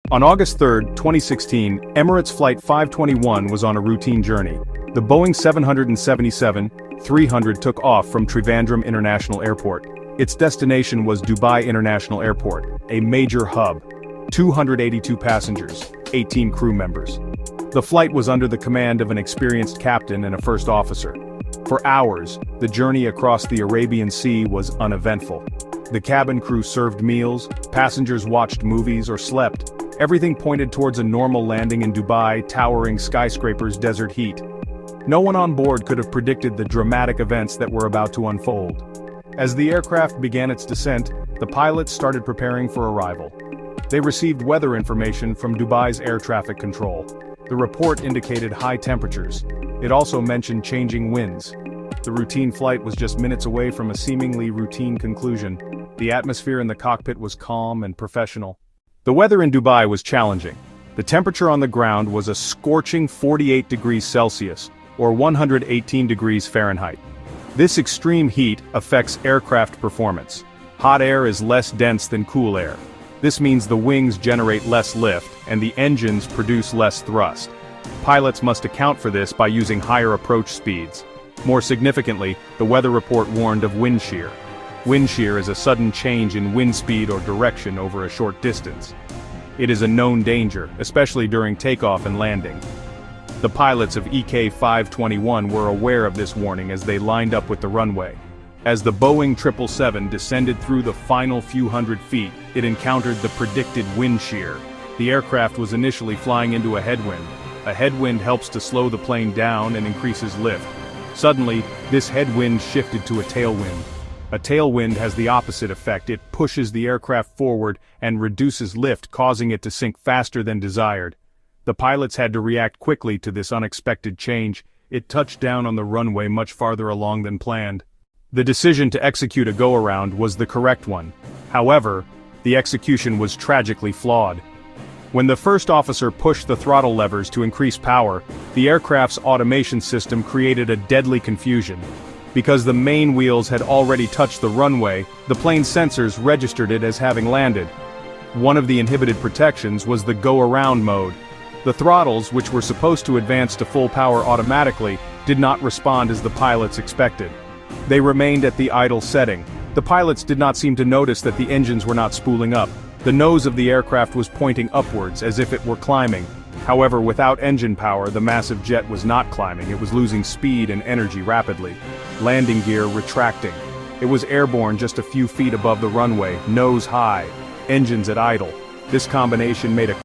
On August 3, 2016, Emirates Flight 521 was on a routine journey. The Boeing 777-300 took off from Trivandrum International Airport. Its destination was Dubai International Airport, a major hub. 282 passengers, 18 crew members. The flight was under the command of an experienced captain and a first officer. For hours, the journey across the Arabian Sea was uneventful. The cabin crew served meals, passengers watched movies or slept. Everything pointed towards a normal landing in Dubai, towering skyscrapers, desert heat. No one on board could have predicted the dramatic events that were about to unfold. As the aircraft began its descent, the pilots started preparing for arrival. They received weather information from Dubai's air traffic control. The report indicated high temperatures. It also mentioned changing winds. The routine flight was just minutes away from a seemingly routine conclusion. The atmosphere in the cockpit was calm and professional. The weather in Dubai was challenging. The temperature on the ground was a scorching 48 degrees Celsius, or 118 degrees Fahrenheit. This extreme heat affects aircraft performance. Hot air is less dense than cool air. This means the wings generate less lift, and the engines produce less thrust. Pilots must account for this by using higher approach speeds. More significantly, the weather report warned of wind shear. Wind shear is a sudden change in wind speed or direction over a short distance. It is a known danger, especially during takeoff and landing. The pilots of EK 521 were aware of this warning as they lined up with the runway. As the Boeing 777 descended through the final few hundred feet, it encountered the predicted wind shear. The aircraft was initially flying into a headwind. A headwind helps to slow the plane down and increases lift. Suddenly, this headwind shifted to a tailwind. A tailwind has the opposite effect. It pushes the aircraft forward and reduces lift, causing it to sink faster than desired. The pilots had to react quickly to this unexpected change. It touched down on the runway much farther along than planned. The decision to execute a go-around was the correct one. However, the execution was tragically flawed. When the first officer pushed the throttle levers to increase power, the aircraft's automation system created a deadly confusion. Because the main wheels had already touched the runway, the plane's sensors registered it as having landed. One of the inhibited protections was the go-around mode. The throttles, which were supposed to advance to full power automatically, did not respond as the pilots expected. They remained at the idle setting. The pilots did not seem to notice that the engines were not spooling up. The nose of the aircraft was pointing upwards as if it were climbing. However, without engine power, the massive jet was not climbing. It was losing speed and energy rapidly. Landing gear retracting. It was airborne just a few feet above the runway, nose high, engines at idle. This combination made a